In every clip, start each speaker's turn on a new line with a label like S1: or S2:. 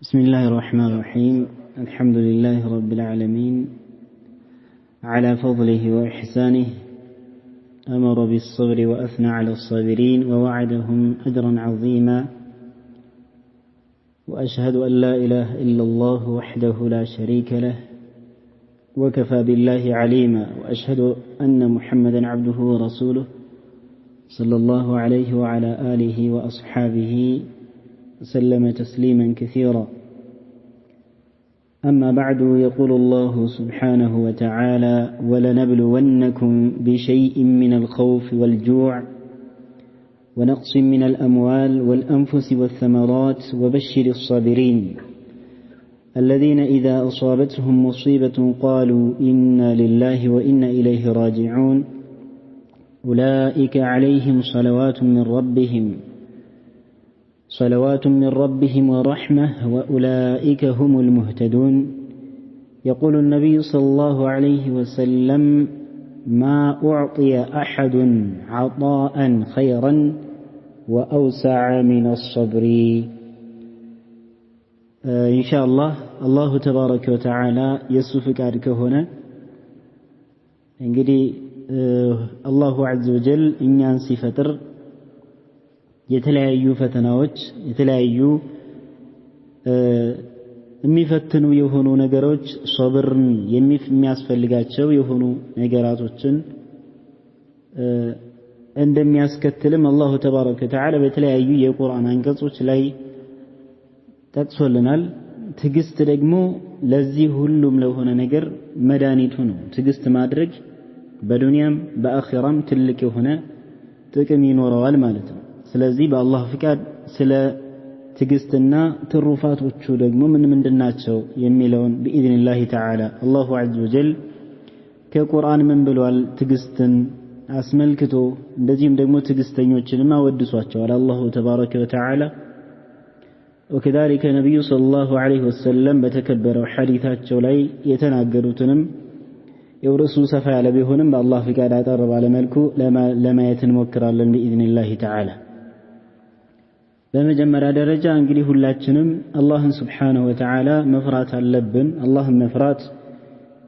S1: بسم الله الرحمن الرحيم. الحمد لله رب العالمين على فضله وإحسانه، أمر بالصبر وأثنى على الصابرين ووعدهم أجرا عظيما، وأشهد أن لا إله إلا الله وحده لا شريك له وكفى بالله عليما، وأشهد أن محمدا عبده ورسوله صلى الله عليه وعلى آله وأصحابه وسلم تسليما كثيرا. أما بعد، يقول الله سبحانه وتعالى: ولنبلونكم بشيء من الخوف والجوع ونقص من الأموال والأنفس والثمرات وبشر الصابرين الذين إذا أصابتهم مصيبة قالوا إنا لله وإنا إليه راجعون أولئك عليهم صلوات من ربهم ورحمة وأولئك هم المهتدون. يقول النبي صلى الله عليه وسلم: ما أعطي أحد عطاء خيرا وأوسع من الصبر. إن شاء الله تبارك وتعالى يسوفك عدك هنا እንግዲህ الله عز وجل እኛን ሲፈጥር የተለያዩ ፈተናዎች የተለያዩ የሚፈትኑ የሆኑ ነገሮች ሶብርን የሚያስፈልጋቸው የሆኑ ነገራቶችን እንደሚያስከትልም አላሁ ተባረከ ወተዓላ በተለያዩ የቁርአን አንቀጾች ላይ ጠቅሶልናል። ትዕግስት ደግሞ ለዚህ ሁሉም ለሆነ ነገር መድኃኒቱ ነው። ትዕግስት ማድረግ በዱንያም በአኺራም ትልቅ የሆነ ጥቅም ይኖረዋል ማለት ነው። ስለዚህ በአላህ ፍቃድ ስለ ትዕግስትና ትሩፋቶቹ ደግሞ ምንድናቸው የሚለውን بإذنالله تعالى አላሁ عز وجل ከቁርአን ምን ብሏል ትዕግስትን አስመልክቶ፣ እንደዚህም ደግሞ ትዕግስተኞችንም አወድሷቸዋል አላሁ ተባረከ ወተዓላ። وكذلك ነብዩ ሰለላሁ ዐለይሂ ወሰለም በተከበረው ሐዲታቸው ላይ የተናገሩትንም የርዕሱ ሰፋ ያለ ቢሆንም በአላህ ፍቃድ አጠር ባለ መልኩ ለማየት እንሞክራለን بإذنالله تعالى። በመጀመሪያ ደረጃ እንግዲህ ሁላችንም አላህን Subhanahu Wa Ta'ala መፍራት አለብን። አላህን መፍራት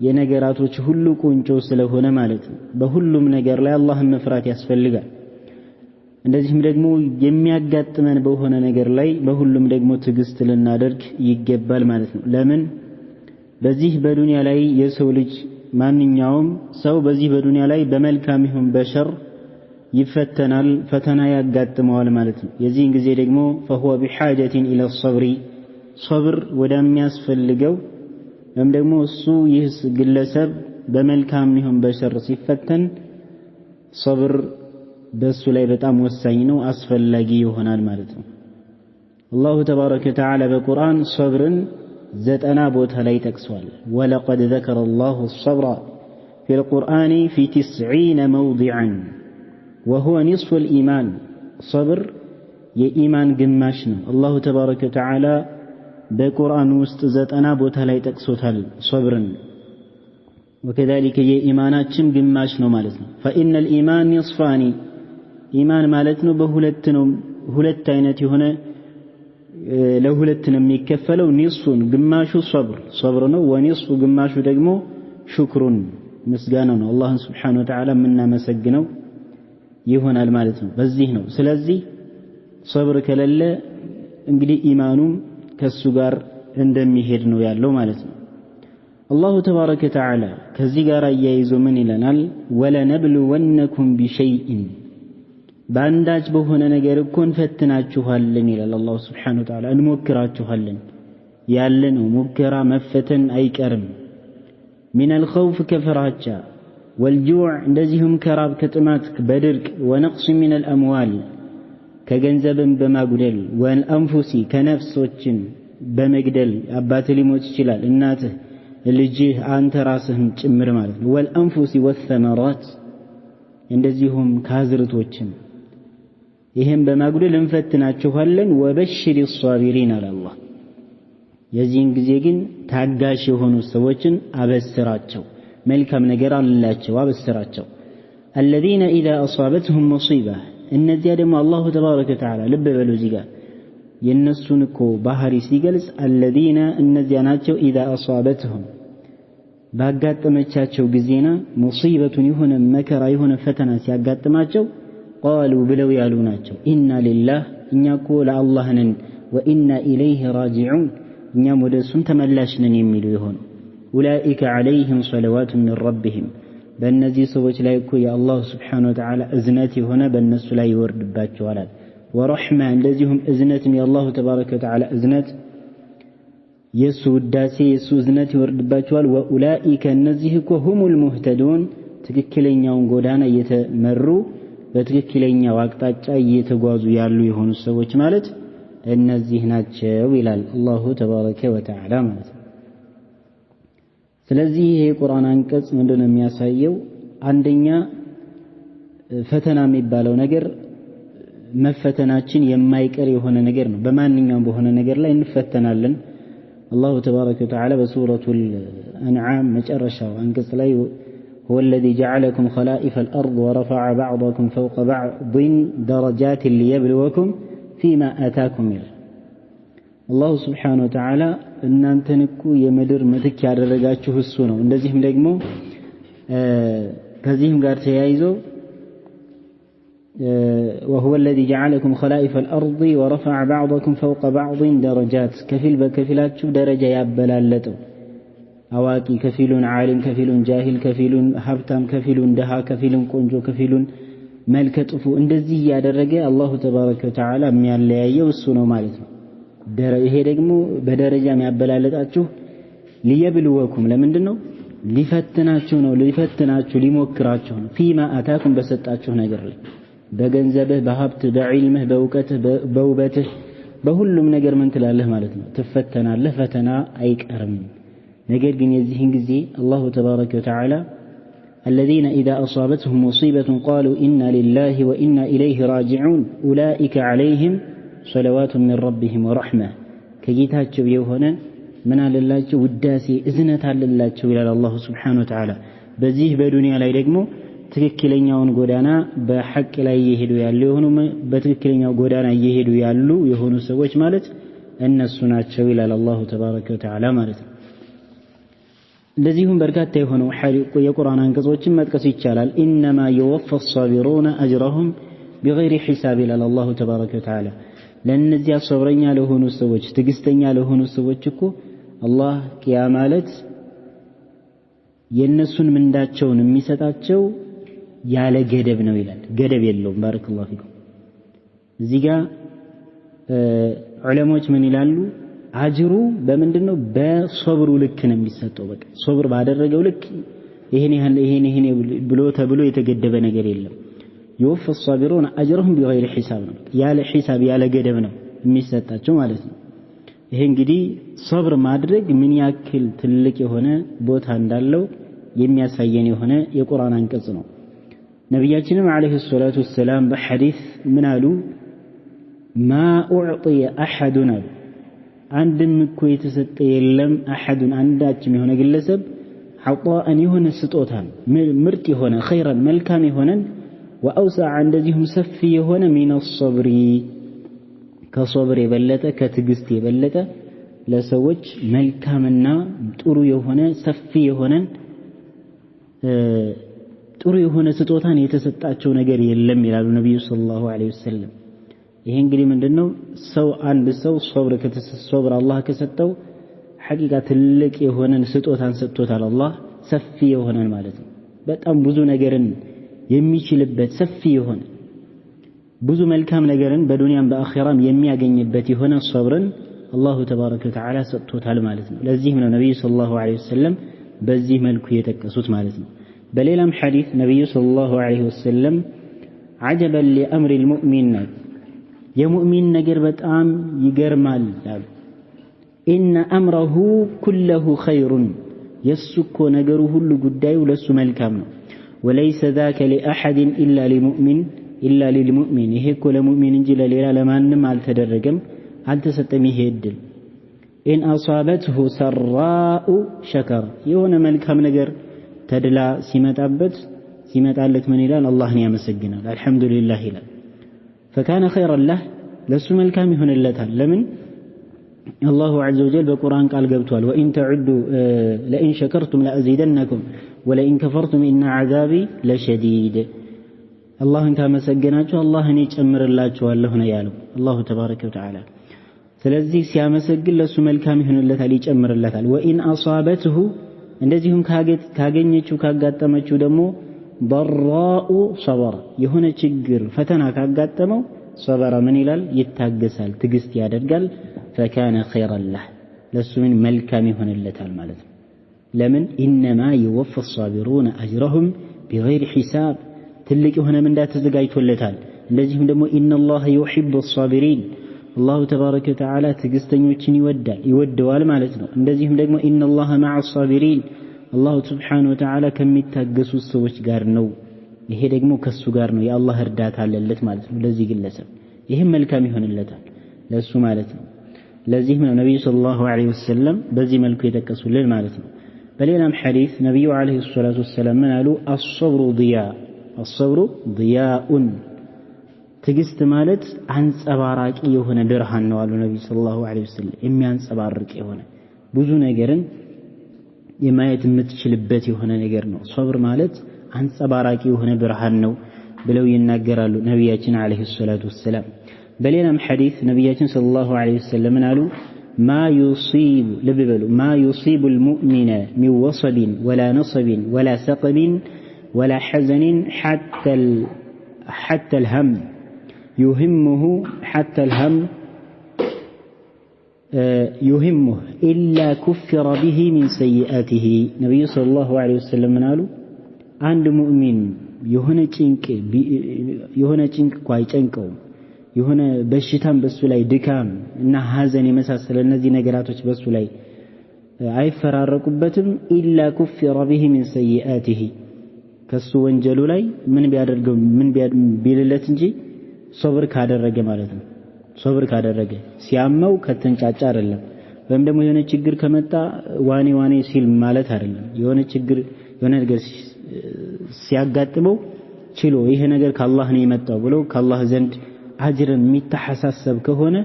S1: የነገራቶች ሁሉ ቁንጮ ስለሆነ ማለት ነው። በሁሉም ነገር ላይ አላህን መፍራት ያስፈልጋል። እንደዚህም ደግሞ የሚያጋጥመን በሆነ ነገር ላይ በሁሉም ደግሞ ትዕግስት ልናደርግ ይገባል ማለት ነው። ለምን በዚህ በዱንያ ላይ የሰው ልጅ ማንኛውም ሰው በዚህ በዱንያ ላይ በመልካም ይሁን በሸር ይፈተናል፣ ፈተና ያጋጥመዋል ማለት ነው። የዚህን ጊዜ ደግሞ فهو بحاجة إلى الصبر صبر ወደሚያስፈልገው ወይም ደግሞ እሱ ይህ ግለሰብ በመልካም ይሁን በሸር ሲፈተን صبر በሱ ላይ በጣም ወሳኝ ነው፣ አስፈላጊ ይሆናል ማለት ነው። አላሁ ተባረከ ወተዓላ በቁርአን صبርን 90 ቦታ ላይ ጠቅሷል። ولقد ذكر الله الصبر في القرآن في 90 موضعا وهو نصف الإيمان. صبر የኢማን ግማሽ ነው። አላሁ ተባረከ ወተዓላ በቁርአን ውስጥ 90 ቦታ ላይ ጠቅሶታል صبርን። وكذلك የኢማናችን ግማሽ ነው ማለት ነው። فإن الإيمان نصفان ኢማን ማለት ነው በሁለት ነው፣ ሁለት አይነት የሆነ ለሁለት ነው የሚከፈለው። ኒስፉን ግማሹ صبر ነው፣ ወኒስፉ ግማሹ ደግሞ ሽክሩን ምስጋና ነው። አላህን Subhanahu Wa Ta'ala የምናመሰግነው ይሆናል ማለት ነው። በዚህ ነው። ስለዚህ صبر ከሌለ እንግዲህ ኢማኑም ከሱ ጋር እንደሚሄድ ነው ያለው ማለት ነው። አላሁ ተባረከ ወተዓላ ከዚህ ጋር አያይዞ ምን ይለናል? ወለነብሉወነኩም ቢሸይኢን በአንዳች በሆነ ነገር እኮ እንፈትናችኋለን ይላል አላሁ Subhanahu Wa Ta'ala። እንሞክራችኋለን ያለ ነው። ሙከራ መፈተን አይቀርም። ሚነል ኸውፍ ከፍራቻ፣ ወልጁዕ እንደዚሁም ከራብ ከጥማት በድርቅ፣ ወነቅስ ሚነል አምዋል ከገንዘብን በማጉደል፣ ወልአንፉሲ ከነፍሶችን በመግደል አባት ሊሞት ይችላል፣ እናትህ፣ ልጅህ፣ አንተ ራስህም ጭምር ማለት ነው። ወልአንፉሲ ወሰመራት እንደዚሁም ካዝርቶችን ይሄን በማጉደል እንፈትናችኋለን። ወበሽሪ الصابرين አላህ የዚህን ጊዜ ግን ታጋሽ የሆኑ ሰዎችን አበስራቸው፣ መልካም ነገር አላቸው አበስራቸው። الذين إذا أصابتهم مصيبة እነዚያ ደግሞ አላሁ ተባረከ ወተዓላ ልብ በሉ እዚህ ጋር የነሱን እኮ ባህሪ ሲገልጽ الذين እነዚያ ናቸው اذا اصابتهم ባጋጠመቻቸው ጊዜና ሙሲበቱን የሆነ መከራ የሆነ ፈተና ሲያጋጥማቸው قالوا ብለው ያሉ ናቸው ኢና ሊላህ እኛ እኮ ለአላህ ነን ወኢና ኢለይሂ ራጂዑን እኛም ወደ እሱም ተመላሽ ነን የሚሉ ይሆኑ ኡላኢከ ዐለይሂም ሰለዋቱ ሚን ረቢሂም በእነዚህ ሰዎች ላይ እኮ የአላህ ስብሓነሁ ወተዓላ እዝነት የሆነ በእነሱ ላይ ይወርድባቸዋል ወረሕማ እንደዚሁም እዝነትም የአላሁ ተባረከ ወተዓላ እዝነት የሱ ውዳሴ የሱ እዝነት ይወርድባቸዋል ወኡላኢከ እነዚህ እኮ ሁሙል ሙህተዱን ትክክለኛውን ጎዳና እየተመሩ በትክክለኛው አቅጣጫ እየተጓዙ ያሉ የሆኑ ሰዎች ማለት እነዚህ ናቸው ይላል አላሁ ተባረከ ወተዓላ ማለት ነው። ስለዚህ ይሄ ቁርአን አንቀጽ ምንድነው የሚያሳየው? አንደኛ ፈተና የሚባለው ነገር መፈተናችን የማይቀር የሆነ ነገር ነው። በማንኛውም በሆነ ነገር ላይ እንፈተናለን። አላሁ ተባረከ ወተዓላ በሱረቱል አንዓም መጨረሻው አንቀጽ ላይ هو الذي جعلكم خلائف الأرض ورفع بعضكم فوق بعض درجات ليبلوكم فيما آتاكم الله سبحانه وتعالى እናንተን እኮ የምድር ምትክ ያደረጋችሁ እሱ ነው። እንደዚህም ደግሞ ከዚህም ጋር ተያይዞ وهو الذي جعلكم خلائف الأرض ورفع بعضكم فوق بعض درجات كفيل بكفيلاتችሁ ደረጃ ያበላለጠው አዋቂ ከፊሉን ዓሊም ከፊሉን ጃሂል ከፊሉን ሀብታም ከፊሉን ደሃ ከፊሉን ቆንጆ ከፊሉን መልከ ጥፉ እንደዚህ ያደረገ አላሁ ተባረከ ወተዓላ የሚያለያየው እሱ ነው ማለት ነው። ይሄ ደግሞ በደረጃ የሚያበላለጣችሁ ሊየብልወኩም ለምንድነው? ሊፈትናችሁ ነው። ሊፈትናችሁ ሊሞክራችሁ ነው። ፊማ አታኩም በሰጣችሁ ነገር ላይ በገንዘብህ በሀብት በዕልምህ በእውቀትህ በውበትህ በሁሉም ነገር ምን ትላለህ ማለት ነው ትፈተናለህ። ፈተና አይቀርም። ነገር ግን የዚህን ጊዜ አላሁ ተባረከ ወተዓላ الذين إذا أصابتهم مصيبة قالوا إنا لله وإنا إليه راجعون أولئك عليهم صلوات من ربهم ورحمة كجيتاتشو يوهنا من على الله وداسي إذنت على الله إلى الله سبحانه وتعالى بزيه بدنيا لا يدقمو ትክክለኛውን ጎዳና በሐቅ ላይ ይሄዱ ያሉ የሆኑ በትክክለኛው ጎዳና ይሄዱ ያሉ የሆኑ ሰዎች ማለት እነሱ ናቸው ይላል አላሁ ተባረከ ወተዓላ ማለት ነው። እንደዚሁም በርካታ የሆኑ የቁርአን አንቀጾችን መጥቀስ ይቻላል። ኢነማ يوفى الصابرون أجرهم بغير حساب ይላል አላሁ ተባረከ ወተዓላ። ለነዚያ ሶብረኛ ለሆኑ ሰዎች ትግስተኛ ለሆኑ ሰዎች እኮ አላህ ቂያማ ማለት የነሱን ምንዳቸውን የሚሰጣቸው ያለ ገደብ ነው ይላል። ገደብ የለውም። ባረከላሁ ፊኩም። እዚህ ጋር ዑለሞች ምን ይላሉ? አጅሩ በምንድነው? በሶብሩ ልክ ነው የሚሰጠው። በቃ ሶብር ባደረገው ልክ ይሄን ብሎ ተብሎ የተገደበ ነገር የለም። يوفى الصابرون أجرهم بغير حساب ነው። ያለ ሒሳብ ያለ ገደብ ነው የሚሰጣቸው ማለት ነው። ይሄ እንግዲህ ሶብር ማድረግ ምን ያክል ትልቅ የሆነ ቦታ እንዳለው የሚያሳየን የሆነ የቁርአን አንቀጽ ነው። ነብያችንም አለይሂ ሰላቱ ወሰላም በሐዲስ ምን አሉ? ማ ኡዕጢየ አሐዱን አንድም እኮ የተሰጠ የለም አሐዱን አንዳችም የሆነ ግለሰብ ዐጣአን የሆነ ስጦታን ምርጥ የሆነ ኸይራን መልካም የሆነን ወአውሰዐ እንደዚሁም ሰፊ የሆነ ሚነ ሶብሪ ከሶብር የበለጠ ከትግስት የበለጠ ለሰዎች መልካምና ጥሩ የሆነ ሰፊ የሆነን ጥሩ የሆነ ስጦታን የተሰጣቸው ነገር የለም ይላሉ ነብዩ ሰለላሁ ዐለይሂ ወሰለም። ይሄ እንግዲህ ምንድነው? ሰው አንድ ሰው ሶብር አላህ ከሰጠው ሐቂቃ ትልቅ የሆነን ስጦታን ሰጥቶታል አላህ ሰፊ የሆነን ማለት ነው። በጣም ብዙ ነገርን የሚችልበት ሰፊ የሆነ ብዙ መልካም ነገርን በዱንያም በአኺራም የሚያገኝበት የሆነ ሶብርን አላሁ ተባረከ ወተዓላ ሰጥቶታል ማለት ነው። ለዚህም ነው ነብዩ ሰለላሁ ዐለይሂ ወሰለም በዚህ መልኩ የጠቀሱት ማለት ነው። በሌላም ሐዲስ ነብዩ ሰለላሁ ዐለይሂ ወሰለም عجبا لأمر المؤمن የሙእሚን ነገር በጣም ይገርማል አሉ። ኢነ አምረሁ ኩለሁ ኸይሩን የሱኮ ነገሩ ሁሉ ጉዳዩ ለሱ መልካም ነው። ወለይሰ ذاك لأحد إلا للمؤمن ይሄ እኮ ለሙእሚን እንጂ ለሌላ ለማንም አልተደረገም አልተሰጠም ይሄ እድል። ኢን አሳበትሁ ሰራኡ ሸከር የሆነ መልካም ነገር ተድላ ሲመጣለት ምን ይላል? አላህን ያመሰግናል። አልሐምዱሊላህ ይላል። فكان خيرا له ለሱ መልካም ይሆንለታል ለምን الله عز وجل بقرآن قال قبتوال وإن تعدوا لئن شكرتم لأزيدنكم ولئن كفرتم إن عذابي لشديد الله انت مسجناتو الله اني يጨምር الله هنا يالو الله تبارك وتعالى ስለዚህ ሲያመሰግን ለሱ መልካም ይሆንለታል ይጨምርለታል وإن أصابته እንደዚሁም ካገኘችው ካጋጠመችው ደግሞ ضراء صبر የሆነ ችግር ፈተና ካጋጠመው صبر من ይላል ይታገሳል ትግስት ያደርጋል فكان خيرا له ለሱ ምን መልካም ይሆንለታል ማለት ነው ለምን انما يوفى الصابرون اجرهم بغير حساب ትልቅ የሆነ ምንዳ ተዘጋጅቶለታል እንደዚህም ደግሞ ان الله يحب الصابرين الله تبارك وتعالى ትግስተኞችን ይወደዋል ማለት ነው እንደዚህም ደግሞ ان الله مع الصابرين الله سبحانه وتعالى ከሚታገሱ ሰዎች ጋር ነው ይሄ ደግሞ ከሱ ጋር ነው የአላህ እርዳታ አለለት ማለት ነው ለዚህ ግለሰብ ይሄም መልካም ይሆንለታል ለሱ ማለት ነው ለዚህ ነው ነብዩ ሰለላሁ ዐለይሂ ወሰለም በዚህ መልኩ የተከሱልን ማለት ነው በሌላም ሐዲስ ነብዩ ዐለይሂ ሰላቱ ወሰለም ምን አሉ الصبر ضياء ትግስት ማለት አንጸባራቂ የሆነ ብርሃን ነው አሉ ነብዩ ሰለላሁ ዐለይሂ ወሰለም የሚያንጸባርቅ የሆነ ብዙ ነገርን የማየት የምትችልበት የሆነ ነገር ነው ሶብር ማለት አንጸባራቂ የሆነ ብርሃን ነው ብለው ይናገራሉ ነብያችን ዐለይሂ ሰላቱ ወሰለም በሌላም ሐዲስ ነብያችን ሰለላሁ ዐለይሂ ወሰለም አሉ ما يصيب لببلو ما يصيب المؤمن من وصب ولا نصب ولا سقب ولا حزن حتى الهم يهمه حتى الهم يهمه إلا كفر به من سيئاته نبي صلى الله عليه وسلم قالوا عند مؤمن የሆነ ጭንቅ ቋይጨንቀው የሆነ በሽታም በሱ ላይ ድካም እና ሐዘን የመሳሰለ እነዚህ ነገራቶች በሱ ላይ አይፈራረቁበትም ኢላ ኩፍረ به من سيئاته ከሱ ወንጀሉ ላይ ምን ቢያደርገው ምን ቢልለት እንጂ ሶብር ካደረገ ማለት ነው ሶብር ካደረገ ሲያመው ከተንጫጫ አይደለም ወይም ደግሞ የሆነ ችግር ከመጣ ዋኔ ሲል ማለት አይደለም የሆነ ችግር የሆነ ነገር ሲያጋጥመው ችሎ ይሄ ነገር ከአላህ ነው የመጣው ብሎ ከአላህ ዘንድ አጅርን የሚተሐሳሰብ ከሆነ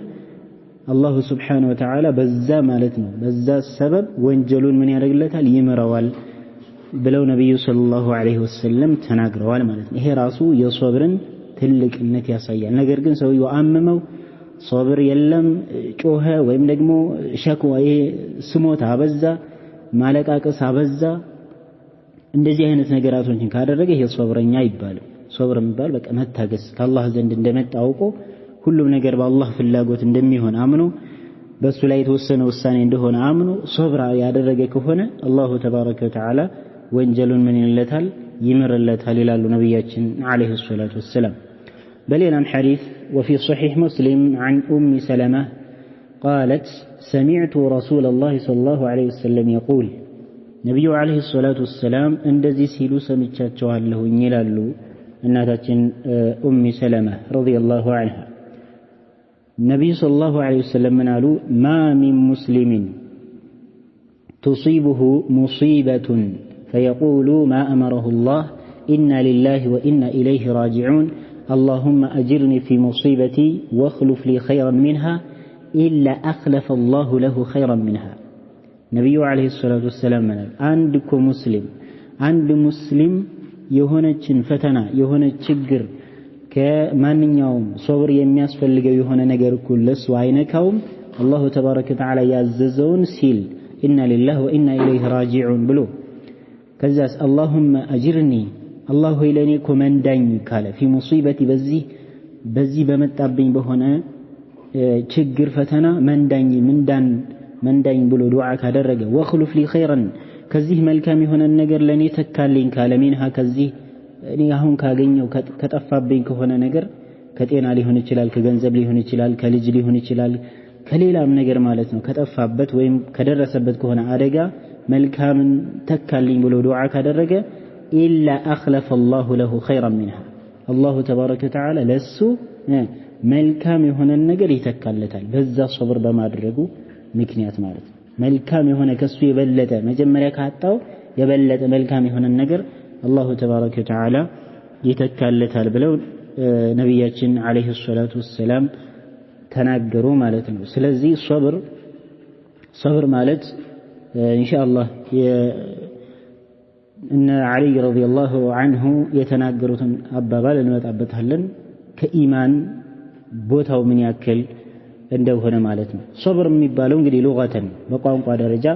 S1: አላህ Subhanahu Wa Ta'ala በዛ ማለት ነው በዛ ሰበብ ወንጀሉን ምን ያደርግለታል ይመራዋል ብለው ነብዩ ሰለላሁ ዐለይሂ ወሰለም ተናግረዋል ማለት ነው ይሄ ራሱ የሶብርን ትልቅነት ያሳያል ነገር ግን ሰውየው አመመው ሶብር የለም ጮኸ ወይም ደግሞ ሸክዋ ይሄ ስሞታ አበዛ ማለቃቀስ አበዛ እንደዚህ አይነት ነገራቶችን ካደረገ ይሄ ሶብረኛ ይባላል ሶብር የሚባል በቃ መታገስ ከአላህ ዘንድ እንደመጣ አውቆ ሁሉም ነገር በአላህ ፍላጎት እንደሚሆን አምኖ በሱ ላይ የተወሰነ ውሳኔ እንደሆነ አምኖ ሶብር ያደረገ ከሆነ አላሁ ተባረከ ወተዓላ ወንጀሉን ምን ይለታል ይምርለታል ይላሉ ነብያችን አለይሂ ሰላቱ ወሰለም بلينا الحديث وفي صحيح مسلم عن أم سلمة قالت سمعت رسول الله صلى الله عليه وسلم يقول نبي عليه الصلاة والسلام اندزي سيلو سمتشاتشوها له نيلالو الناتاتين أم سلمة رضي الله عنها النبي صلى الله عليه وسلم منالو ما من مسلم تصيبه مصيبة فيقول ما أمره الله إنا لله وإنا إليه راجعون اللهم أجرني في مصيبتي واخلف لي خيرا منها إلا أخلف الله له خيرا منها نبي عليه الصلاة والسلام عند مسلم يهونة فتنة يهونة شجر كمان يوم صبر يمياس فلقى يهونة نجر كل سوينكهم الله تبارك وتعالى يعززون سيل إنا لله وإنا إليه راجعون بلو كذاس اللهم أجرني الله إليني كمان داين قال في مصيبتي بزي بمتابين بهنا شجر فتنا من داين بلو دعاء كدرجة واخلف لي خيرا كزيه ملكامي هنا النجر لني تكالين كالمينها كزيه እኔ አሁን ካገኘው ከተፋብኝ ከሆነ ነገር ከጤና ሊሆን ይችላል ከገንዘብ ሊሆን ይችላል ከልጅ ሊሆን ይችላል ከሌላም ነገር ማለት ነው ከጠፋበት ወይም ከደረሰበት ከሆነ አደጋ መልካምን ተካልኝ ብሎ ዱዓ ካደረገ ኢላ አኽለፈ الله له خيرا منها الله تبارك وتعالى ለሱ መልካም የሆነ ነገር ይተካለታል በዛ ሶብር በማድረጉ ምክንያት ማለት ነው መልካም የሆነ ከሱ የበለጠ መጀመሪያ ካጣው የበለጠ መልካም የሆነ ነገር الله تبارك وتعالى يتكالتال بلو نبياتنا عليه الصلاة والسلام ተናገሩ ማለት ነው። ስለዚህ ሶብር ማለት ኢንሻአላህ እነ ዓሊ ረዲየላሁ ዐንሁ የተናገሩትን አባባል እንመጣበታለን ከኢማን ቦታው ምን ያክል እንደሆነ ማለት ነው። ሶብር የሚባለው እንግዲህ ሉጋተን በቋንቋ ደረጃ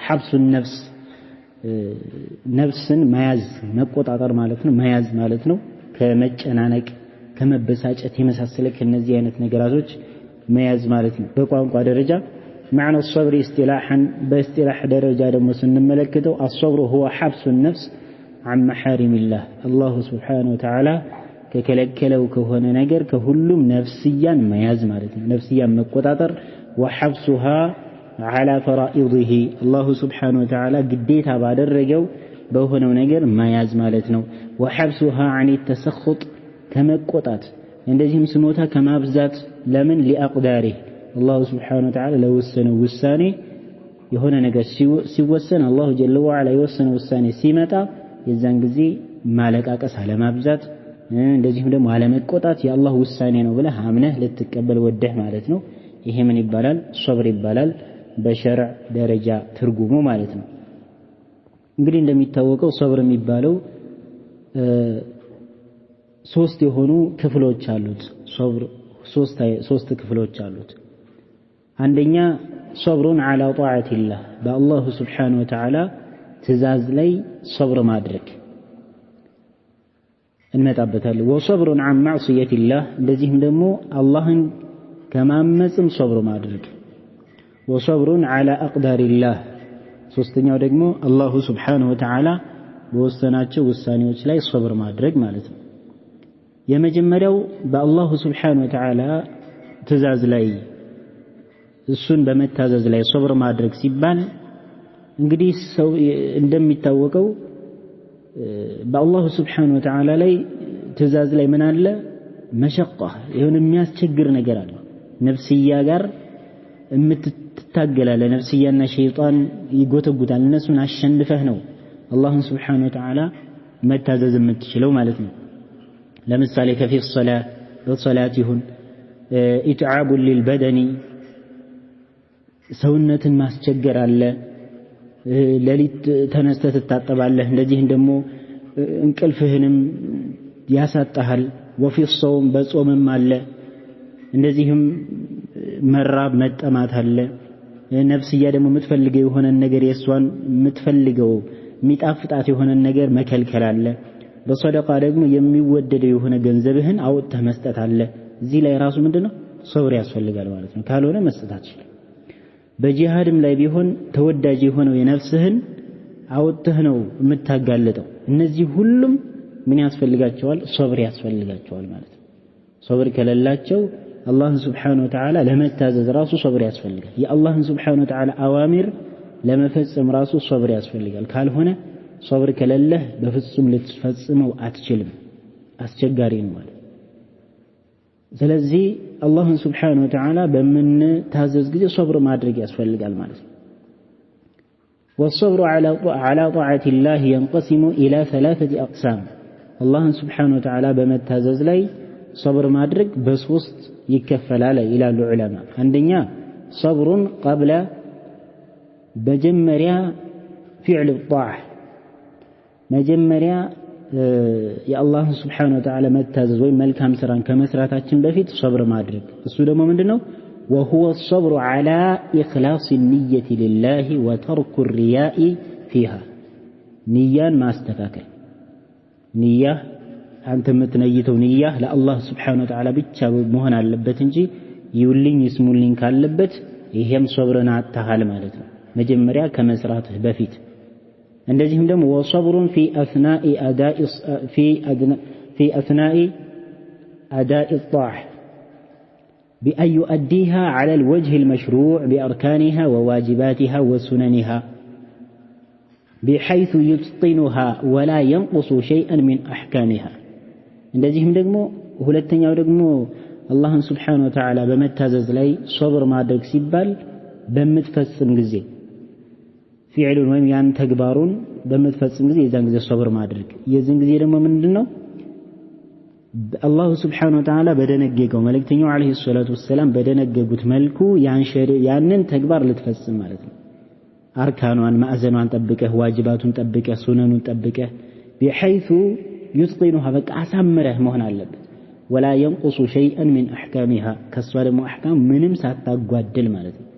S1: ሐብሱ ነፍስን መያዝ መቆጣጠር ማለት ነው። መያዝ ማለት ነው ከመጨናነቅ ከመበሳጨት የመሳሰለ ከነዚህ አይነት ነገራቶች መያዝ ማለት ነው በቋንቋ ደረጃ። معنى الصبر اصطلاحا باصطلاح درجة سنملكته الصبر هو حبس النفس عن محارم الله سبحانه وتعالى ككلكلو كهون نجر كهلم نفسيا مياز مالتنا نفسيا مقطعتر وحبسها على فرائضه الله سبحانه وتعالى قديتها بعد الرجو بهون نجر مياز مالتنا وحبسها عن التسخط كما قطعت عندهم سموتها كما بزات لمن لأقداره الله سبحانه وتعالى لو وسنه وساني የሆነ ነገር ሲወሰን አላሁ ጀለ ወዐላ የወሰነው ውሳኔ ሲመጣ የዛን ጊዜ ማለቃቀስ አለማብዛት እንደዚህም ደግሞ አለመቆጣት የአላህ ውሳኔ ነው ብለህ አምነህ ልትቀበል ወደህ ማለት ነው። ይሄ ምን ይባላል? ሶብር ይባላል በሸርዕ ደረጃ ትርጉሙ ማለት ነው። እንግዲህ እንደሚታወቀው ሶብር የሚባለው ሶስት የሆኑ ክፍሎች አሉት። ሶብር ሶስት ክፍሎች አሉት። አንደኛ ሶብሩን ዐላ ጧዓቲላህ በአላሁ ስብሓነሁ ወተዓላ ትእዛዝ ላይ ሶብር ማድረግ እንመጣበታለን። ወሶብሩን ዐን ማዕሲየቲላህ እንደዚህም ደግሞ አላህን ከማመፅም ሶብር ማድረግ። ወሶብሩን ዐላ አቅዳሪላህ ሶስተኛው ደግሞ አላሁ ስብሓነሁ ወተዓላ በወሰናቸው ውሳኔዎች ላይ ሶብር ማድረግ ማለት ነው። የመጀመሪያው በአላሁ ስብሓነሁ ወተዓላ ትእዛዝ ላይ እሱን በመታዘዝ ላይ ሶብር ማድረግ ሲባል እንግዲህ ሰው እንደሚታወቀው በአላሁ ስብሓነሁ ወተዓላ ላይ ትእዛዝ ላይ ምን አለ? መሸቃ የሆነ የሚያስቸግር ነገር አለ። ነፍስያ ጋር የምትታገላለ ነፍስያና ሸይጣን ይጎተጉታል። እነሱን አሸንፈህ ነው አላህን ስብሓነሁ ወተዓላ መታዘዝ የምትችለው ማለት ነው። ለምሳሌ ከፊ ሶላት ይሁን ኢትዓቡን ሊልበደኒ ሰውነትን ማስቸገር አለ። ሌሊት ተነስተህ ትታጠባለህ። እንደዚህም ደግሞ እንቅልፍህንም ያሳጣሃል። ወፊ ሶም በጾምም አለ። እንደዚህም መራብ መጠማት አለ። ነፍስያ ደግሞ የምትፈልገው የሆነ ነገር የሷን የምትፈልገው የሚጣፍጣት የሆነ ነገር መከልከል አለ። በሰደቃ ደግሞ የሚወደደው የሆነ ገንዘብህን አውጥተህ መስጠት አለ። እዚህ ላይ ራሱ ምንድነው ሶብር ያስፈልጋል ማለት ነው። ካልሆነ መስጠት አትችልም። በጂሃድም ላይ ቢሆን ተወዳጅ የሆነው የነፍስህን አውጥተህ ነው የምታጋለጠው። እነዚህ ሁሉም ምን ያስፈልጋቸዋል? ሶብር ያስፈልጋቸዋል ማለት ነው። ሶብር ከሌላቸው አላህን ስብሓነሁ ወተዓላ ለመታዘዝ ራሱ ሶብር ያስፈልጋል። የአላህን ስብሓነሁ ወተዓላ አዋሚር ለመፈጸም ራሱ ሶብር ያስፈልጋል። ካልሆነ ሶብር ከሌለህ በፍጹም ልትፈጽመው አትችልም። አስቸጋሪ ነው ማለት። ስለዚህ አላህን ስብሓነሁ ወተዓላ በምንታዘዝ ጊዜ ሶብር ማድረግ ያስፈልጋል ማለት ነው። والصبر على طاعة الله ينقسم إلى ثلاثة أقسام አላህን ስብሓነሁ ወተዓላ በመታዘዝ ላይ ሶብር ማድረግ በሶስት ይከፈላል ይላሉ ዑለማ። አንደኛ ሶብሩን ቀብለ መጀመሪያ ፊዕል ጣዓ መጀመሪያ የአላህን ስብሓነሁ ወተዓላ መታዘዝ ወይም መልካም ስራን ከመስራታችን በፊት ሶብር ማድረግ። እሱ ደግሞ ምንድነው? وهو الصبر على إخلاص النية لله وترك الرياء فيها نيان ما استفاكل نية أنت متنيتو نية لا الله سبحانه وتعالى بيتشا مهنا اللبت انجي يولين يسمولين كاللبت يهم صبرنا التهال مالتنا مجمريا كمسراته بفيت عندهم دم وصبر في أثناء أداء الطاعة بأن يؤديها على الوجه المشروع بأركانها وواجباتها وسننها بحيث يتقنها ولا ينقص شيئا من أحكامها عندهم دم ሁለተኛው ደግሞ አላህን ስብሓነሁ ወተዓላ በመታዘዝ ላይ ሶብር ማድረግ ሲባል በመትፈጽም ጊዜ ፊዕሉን ወይም ያን ተግባሩን በመትፈጽም ጊዜ የዛን ጊዜ ሶብር ማድረግ። የዚህን ጊዜ ደግሞ ምንድነው አላሁ ስብሓነሁ ወተዓላ በደነገገው መልእክተኛው ዓለይሂ ሰላቱ ወሰላም በደነገጉት መልኩ ያንን ተግባር ልትፈጽም ማለት ነው። አርካኗን ማዕዘኗን ጠብቀህ ዋጅባቱን ጠብቀህ ሱነኑን ጠብቀህ بحيث يتقنها በቃ አሳምረህ መሆን አለበት። ولا ينقص شيئا من احكامها ከሷ ደግሞ አህካም ምንም ሳታጓድል ማለት ነው።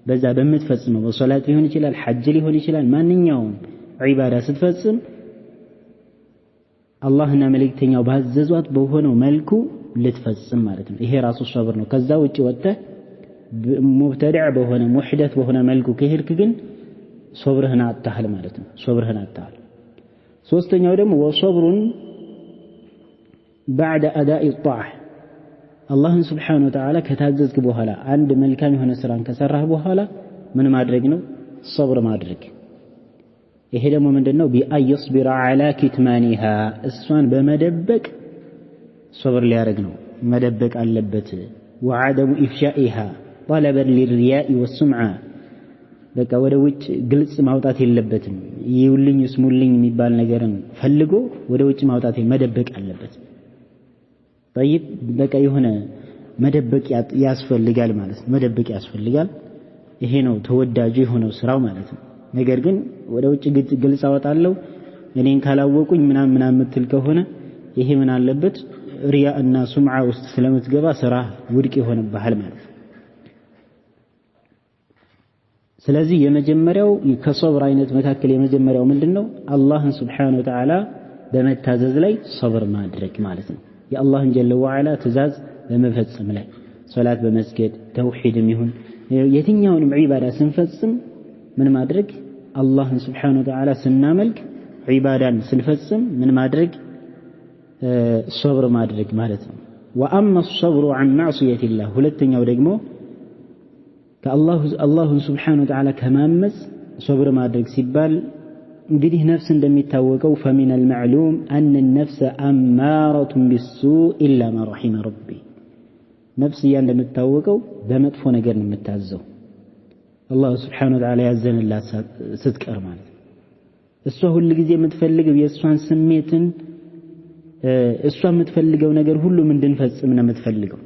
S1: በዛ በምትፈጽመው በሶላት ሊሆን ይችላል ሐጅ ሊሆን ይችላል ማንኛውም ዒባዳ ስትፈጽም አላህና መልእክተኛው ባዘዟት በሆነው መልኩ ልትፈጽም ማለት ነው። ይሄ ራሱ ሶብር ነው። ከዛ ውጪ ወጥተህ ሙብተዲዕ በሆነ ሙሕደት በሆነ መልኩ ከሄድክ ግን ሶብርህን አጣሃል ማለት ነው። ሶብርህን አጣሃል። ሶስተኛው ደግሞ ወሶብሩን بعد أداء الطاعة አላህን ስብሓነሁ ወተዓላ ከታዘዝክ በኋላ አንድ መልካም የሆነ ስራን ከሰራህ በኋላ ምን ማድረግ ነው? ሶብር ማድረግ። ይሄ ደግሞ ምንድነው? ቢአን የስቢረ ዐላ ኪትማኒሃ እሷን በመደበቅ ሶብር ሊያደርግ ነው። መደበቅ አለበት። ወዐደሙ ኢፍሻኢሃ ጠለበን ሊልሪያኢ ወሱምዓ በቃ ወደ ውጭ ግልጽ ማውጣት የለበትም። ይውልኝ ስሙልኝ የሚባል ነገርን ፈልጎ ወደ ውጭ ማውጣት መደበቅ አለበት። طيب በቃ የሆነ መደበቅ ያስፈልጋል ማለት ነው። መደበቅ ያስፈልጋል። ይሄ ነው ተወዳጁ የሆነው ስራው ማለት ነው። ነገር ግን ወደ ውጭ ግልጽ አወጣለሁ እኔን ካላወቁኝ ምናምን የምትል ከሆነ ይሄ ምን አለበት? ሪያ እና ሱምዓ ውስጥ ስለምትገባ ስራ ውድቅ ይሆንብሃል ማለት ነው። ስለዚህ የመጀመሪያው ከሶብር አይነት መካከል የመጀመሪያው ምንድነው? አላህን ስብሓነሁ ወተዓላ በመታዘዝ ላይ ሶብር ማድረግ ማለት ነው። የአላህን ጀለ ወዐላ ትእዛዝ በመፈጸም ላይ ሶላት በመስገድ ተውሂድም ይሁን የትኛውንም ዒባዳ ስንፈጽም ምን ማድረግ? አላህን ስብሓነሁ ወተዓላ ስናመልክ ዒባዳን ስንፈጽም ምን ማድረግ? ሶብር ማድረግ ማለት ነው። ወአማ ሶብሩ ዐን ማዕሲየቲላህ ሁለተኛው ደግሞ ከአላህን ስብሓነሁ ወተዓላ ከማመፅ ሶብር ማድረግ ሲባል እንግዲህ ነፍስ እንደሚታወቀው فمن المعلوم أن النفس أمارة بالسوء إلا ما رحم ربي ነፍስ እንደምታወቀው በመጥፎ ነገር ነው የምታዘው አላህ ስብሓነሁ ወተዓላ ያዘነላት ስትቀር ማለት ነው። እሷ ሁሉ ጊዜ የምትፈልገው የእሷን ስሜትን እሷ የምትፈልገው ነገር ሁሉ እንድንፈጽም ነው የምትፈልገው።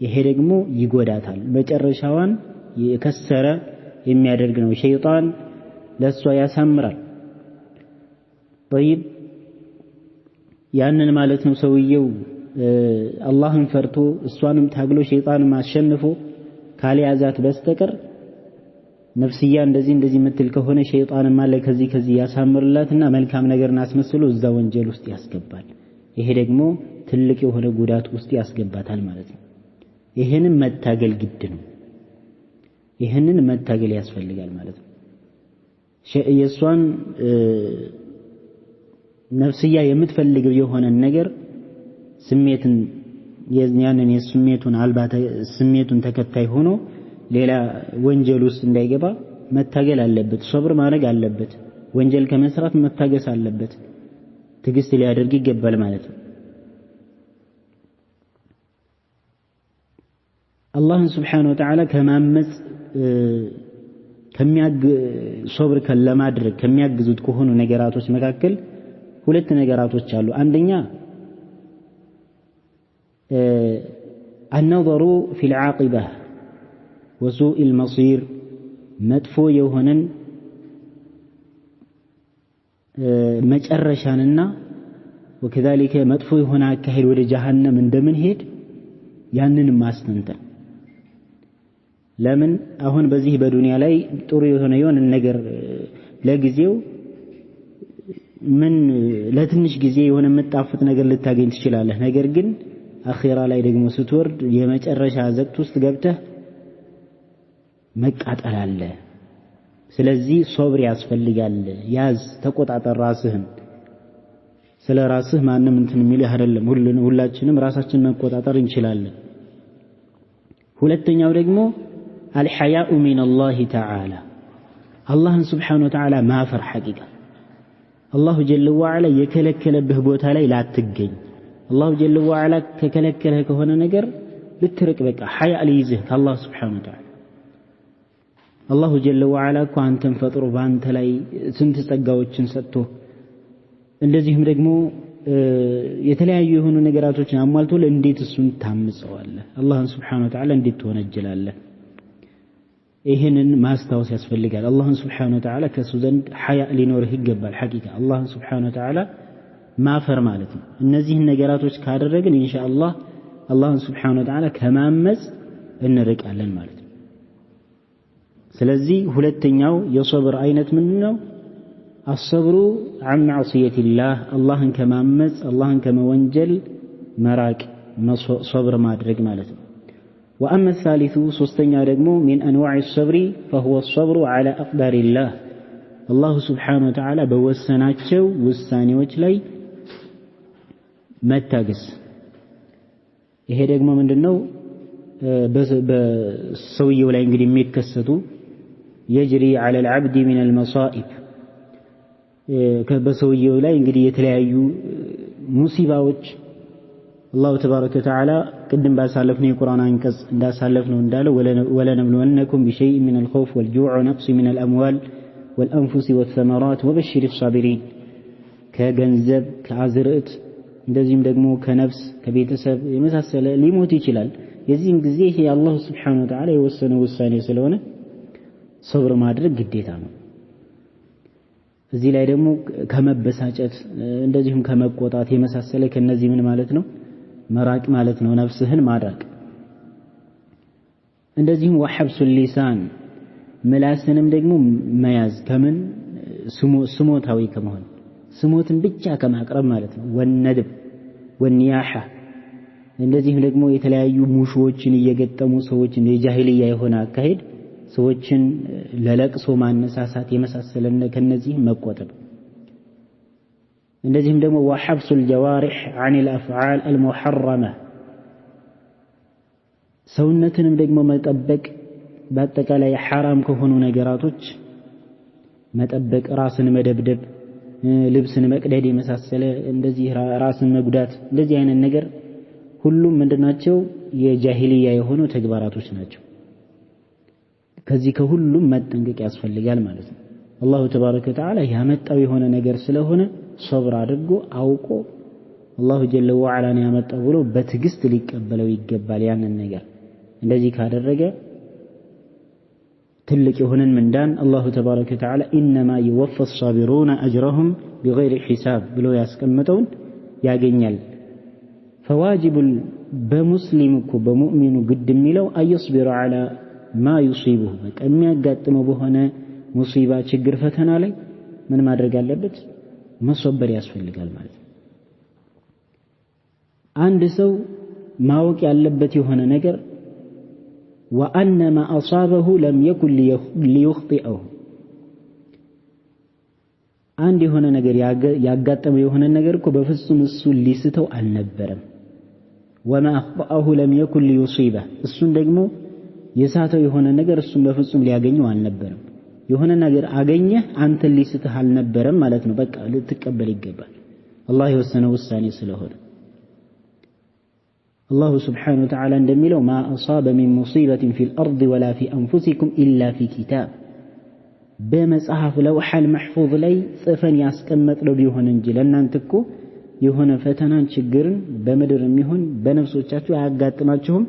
S1: ይሄ ደግሞ ይጎዳታል። መጨረሻዋን የከሰረ የሚያደርግ ነው። ሸይጣን ለሷ ያሳምራል። طيب ያንን ማለት ነው ሰውየው አላህን ፈርቶ እሷንም ታግሎ ሸይጣንን ማሸነፎ ካልያዛት በስተቀር ነፍስያ እንደዚህ የምትል ከሆነ ሸይጣንም አለ ከዚህ ያሳምርላትና መልካም ነገርን አስመስሎ እዛ ወንጀል ውስጥ ያስገባል። ይሄ ደግሞ ትልቅ የሆነ ጉዳት ውስጥ ያስገባታል ማለት ነው። ይሄንን መታገል ግድ ነው። ይሄንን መታገል ያስፈልጋል ማለት ነው። የሷን ነፍስያ የምትፈልገው የሆነ ነገር ስሜትን ያንን ስሜቱን ተከታይ ሆኖ ሌላ ወንጀል ውስጥ እንዳይገባ መታገል አለበት። ሶብር ማድረግ አለበት። ወንጀል ከመስራት መታገስ አለበት። ትዕግስት ሊያደርግ ይገባል ማለት ነው። አላህን ስብሓነሁ ወተዓላ ከማመፅ ሶብር ለማድረግ ከሚያግዙት ከሆኑ ነገራቶች መካከል ሁለት ነገራቶች አሉ። አንደኛ النظر في العاقبة وسوء المصير መጥፎ የሆነን መጨረሻንና وكذلك መጥፎ የሆነ አካሄድ ወደ ጀሃነም እንደምንሄድ ያንን ማስተንተን። ለምን አሁን በዚህ በዱንያ ላይ ጥሩ የሆነ ነገር ለጊዜው ምን ለትንሽ ጊዜ የሆነ መጣፈጥ ነገር ልታገኝ ትችላለህ። ነገር ግን አኺራ ላይ ደግሞ ስትወርድ የመጨረሻ ዘቅት ውስጥ ገብተህ መቃጠል አለ። ስለዚህ ሶብር ያስፈልጋል። ያዝ፣ ተቆጣጠር ራስህን። ስለ ራስህ ማንም እንትን የሚልህ አይደለም። ሁላችንም ራሳችንን መቆጣጠር እንችላለን። ሁለተኛው ደግሞ الحياء من الله تعالى الله سبحانه وتعالى ما فر حقيقة الله جل وعلا የከለከለብህ ቦታ ላይ ላትገኝ الله جل وعلا ከከለከለህ ከሆነ ነገር ልትርቅ በቃ ሐያ ለይዝህ ከአላህ سبحانه وتعالى الله جل وعلا እኮ አንተን ፈጥሮ ባንተ ላይ ስንት ጸጋዎችን ሰጥቶ እንደዚህም ደግሞ የተለያዩ የሆኑ ነገራቶችን አሟልቶ እንዴት እሱን ታምጸዋለህ? አላህን Subhanahu Wa Ta'ala እንዴት ትወነጀላለህ? ይሄንን ማስታወስ ያስፈልጋል። አላህን Subhanahu Wa Ta'ala ከሱ ዘንድ ሐያ ሊኖርህ ይገባል። ሐቂቃ አላህን Subhanahu Wa Ta'ala ማፈር ማለት ነው። እነዚህን ነገራቶች ካደረግን ኢንሻአላህ አላህን Subhanahu Wa Ta'ala ከማመጽ እንርቃለን ማለት ነው። ስለዚህ ሁለተኛው የሶብር አይነት ምንድነው? الصبر عن معصية الله اللهن كمامز اللهن كمونجل مراك صبر مادرق مالته. وأما الثالث سستنيا رقمو من أنواع الصبر فهو الصبر على أقدار الله. الله سبحانه وتعالى بوسناتشو والثاني وجلي متاقس إيه رقمو من دنو بسوي ولا ينقل ميكستو يجري على العبد من المصائب በሰውየው ላይ እንግዲህ የተለያዩ ሙሲባዎች አላሁ ተባረከ ወተዓላ ቅድም ባሳለፍነው የቁርአን አንቀጽ እንዳሳለፍነው እንዳለው ወለነብሉወነኩም ቢሸይء من الخوف والجوع ونقص من الأموال والأنفس والثمرات وبشر الصابرين ከገንዘብ ከአዝርዕት እንደዚህም ደግሞ ከነፍስ ከቤተሰብ የመሳሰለ ሊሞት ይችላል። የዚህም ጊዜ ይሄ አላሁ Subhanahu Wa Ta'ala የወሰነው ውሳኔ ስለሆነ ሶብር ማድረግ ግዴታ ነው። እዚህ ላይ ደግሞ ከመበሳጨት እንደዚሁም ከመቆጣት የመሳሰለ ከነዚህ ምን ማለት ነው መራቅ ማለት ነው። ነፍስህን ማድረቅ እንደዚሁም ወሐብሱል ሊሳን ምላስንም ደግሞ መያዝ ከምን ስሞታዊ ከመሆን ስሞትን ብቻ ከማቅረብ ማለት ነው። ወነድብ ወንያሐ እንደዚህም ደግሞ የተለያዩ ሙሾችን እየገጠሙ ሰዎችን የጃሂልያ የሆነ አካሄድ ሰዎችን ለለቅሶ ማነሳሳት የመሳሰለነ ከነዚህ መቆጠብ እንደዚህም ደግሞ ወሐብሱል ጀዋሪህ عن الافعال المحرمه ሰውነትንም ደግሞ መጠበቅ በአጠቃላይ حرام ከሆኑ ነገራቶች መጠበቅ ራስን መደብደብ ልብስን መቅደድ የመሳሰለ እንደዚህ ራስን መጉዳት እንደዚህ አይነት ነገር ሁሉም ምንድናቸው የጃሂልያ የሆኑ ተግባራቶች ናቸው። ከዚህ ከሁሉም መጠንቀቅ ያስፈልጋል ማለት ነው። አላሁ ተባረከ ወተዓላ ያመጣው የሆነ ነገር ስለሆነ ሶብር አድርጎ አውቆ አላሁ ጀለ ወዐላ ያመጣው ብሎ በትዕግስት ሊቀበለው ይገባል ያንን ነገር። እንደዚህ ካደረገ ትልቅ የሆነን ምንዳን አላሁ ተባረከ ወተዓላ ኢነማ ይወፋ الصابرون اجرهم بغير حساب ብሎ ያስቀመጠውን ያገኛል። فواجب በሙስሊም እኮ በሙእሚኑ ግድ የሚለው አይصبر على ما يصيبه በቃ የሚያጋጥመው በሆነ ሙሲባ ችግር ፈተና ላይ ምን ማድረግ አለበት? መሶበር ያስፈልጋል ማለት ነው። አንድ ሰው ማወቅ ያለበት የሆነ ነገር وأن ما أصابه لم يكن ليخطئه አንድ የሆነ ነገር ያጋጠመው የሆነ ነገር እኮ በፍጹም እሱ ሊስተው አልነበረም። وما أخطأه لم يكن ليصيبه እሱን ደግሞ የሳተው የሆነ ነገር እሱን በፍጹም ሊያገኘው አልነበረም። የሆነ ነገር አገኘህ አንተ ሊስትህ አልነበረም ማለት ነው። በቃ ልትቀበል ይገባል አላህ የወሰነው ውሳኔ ስለሆነ። አላሁ Subhanahu Wa Ta'ala እንደሚለው ما أصاب من مصيبة في الأرض ولا في أنفسكم إلا في كتاب በመጽሐፍ ለውሐል መሕፉዝ ላይ ጽፈን ያስቀመጥነው ቢሆን እንጂ ለእናንተ እኮ የሆነ ፈተናን ችግርን በምድርም ይሁን በነፍሶቻችሁ አያጋጥማችሁም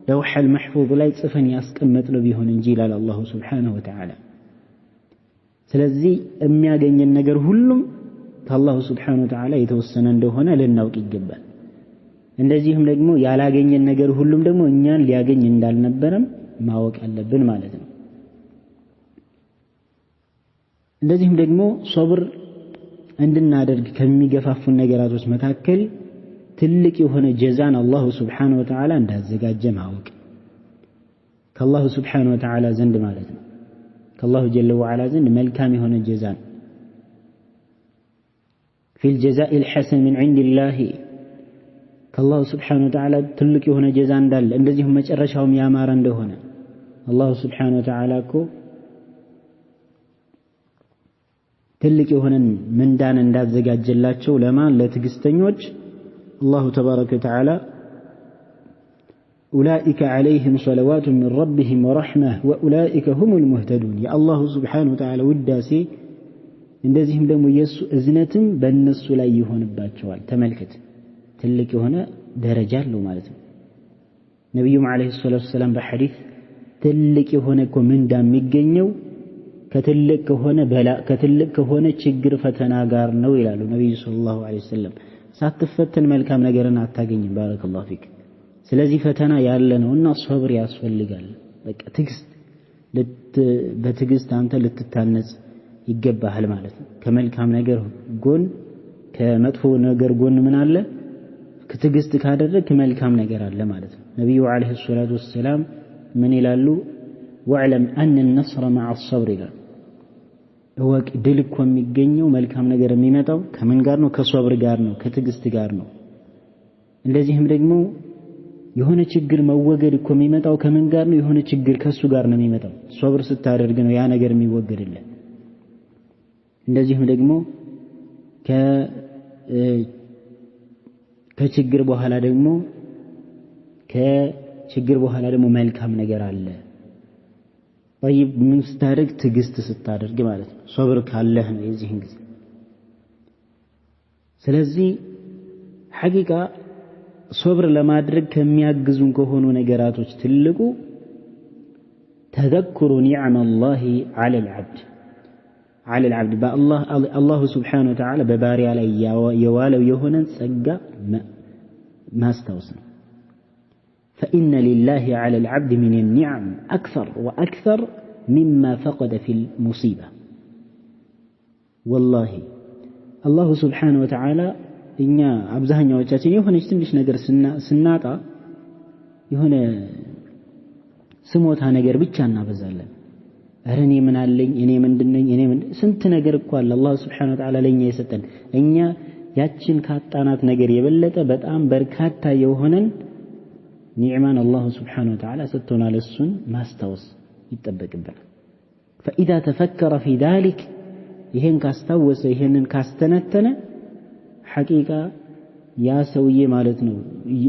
S1: ለውሐል መሕፉዝ ላይ ጽፈን ያስቀመጥነው ቢሆን እንጂ ይላል አላሁ Subhanahu Wa Ta'ala። ስለዚህ የሚያገኘን ነገር ሁሉም ከአላሁ Subhanahu Wa Ta'ala የተወሰነ እንደሆነ ልናውቅ ይገባል። እንደዚህም ደግሞ ያላገኘን ነገር ሁሉም ደግሞ እኛን ሊያገኝ እንዳልነበረም ማወቅ አለብን ማለት ነው። እንደዚህም ደግሞ ሶብር እንድናደርግ ከሚገፋፉን ነገራቶች መካከል ትልቅ የሆነ ጀዛን አላሁ Subhanahu Wa Ta'ala እንዳዘጋጀ ማወቅ ከአላሁ Subhanahu Wa Ta'ala ዘንድ ማለት ነው። ከአላሁ ጀለ ወዐላ ዘንድ መልካም የሆነ ጀዛን في الجزاء الحسن من عند الله ከአላሁ Subhanahu Wa Ta'ala ትልቅ የሆነ ጀዛ እንዳለ እንደዚሁም መጨረሻውም ያማረ እንደሆነ አላሁ Subhanahu Wa Ta'ala እኮ ትልቅ የሆነ ምንዳን እንዳዘጋጀላቸው ለማን ለትዕግስተኞች አላሁ ተባረከ ወተዓላ أولئك عليهم صلوات من ربهم ورحمة وأولئك هم المهتدون يا الله سبحانه وتعالى وداسي እንደዚህም ደግሞ የሱ እዝነትም በእነሱ ላይ ይሆንባቸዋል ተመልከት ትልቅ የሆነ ደረጃ አለው ማለት ነው ነብዩም አለይሂ ሰላቱ ሰላም በሐዲስ ትልቅ የሆነ ምንዳ የሚገኘው ከትልቅ ከሆነ ችግር ፈተና ጋር ነው ይላሉ ነብዩ ሰለላሁ ዐለይሂ ወሰለም ሳትፈተን መልካም ነገርን አታገኝም ባረከላሁ ፊክ ስለዚህ ፈተና ያለ ነውና ሶብር ያስፈልጋል በቃ ትግስት በትግስት አንተ ልትታነጽ ይገባሃል ማለት ነው ከመልካም ነገር ጎን ከመጥፎ ነገር ጎን ምን አለ ክትግስት ካደረክ መልካም ነገር አለ ማለት ነው ነብዩ አለይሂ ሰላቱ ወሰለም ምን ይላሉ ወዕለም አን النصر مع الصبر ይላሉ ወቅ ድል እኮ የሚገኘው መልካም ነገር የሚመጣው ከምን ጋር ነው ከሶብር ጋር ነው ከትግስት ጋር ነው እንደዚህም ደግሞ የሆነ ችግር መወገድ እኮ የሚመጣው ከምን ጋር ነው የሆነ ችግር ከሱ ጋር ነው የሚመጣው ሶብር ስታደርግ ነው ያ ነገር የሚወገድልህ እንደዚህም ደግሞ ከችግር በኋላ ደግሞ መልካም ነገር አለ طيب ምን ስታደርግ ትግስት ስታደርግ ማለት ነው ሶብር ካለህ ነው የዚህን ጊዜ ስለዚህ ሐቂቃ ሶብር ለማድረግ ከሚያግዙን ከሆኑ ነገራቶች ትልቁ ተذكر نعم الله على العبد الله سبحانه وتعالى بباري على يوالو يهونن ጸጋ ማስታወስ ነው فإن لله على العبد من النعم أكثر مما فقد في المصيبة والله الله سبحانه وتعالى እኛ አብዛኛዎቻችን የሆነች ትንሽ ነገር ስናጣ የሆነ ስሞታ ነገር ብቻ እናበዛለን አረኔ ምን አለኝ እኔ ምንድነኝ ስንት ነገር እኮ አለ አላህ Subhanahu Wa Ta'ala ለኛ የሰጠን እኛ ያችን ካጣናት ነገር የበለጠ በጣም በርካታ የሆነን ኒዕማን አላህ Subhanahu Wa Ta'ala ሰጥቶናል እሱን ማስታወስ ይጠበቅብናል فإذا تفكر في ذلك ይሄን ካስታወሰ ይሄንን ካስተነተነ ሐቂቃ ያ ሰውዬ ማለት ነው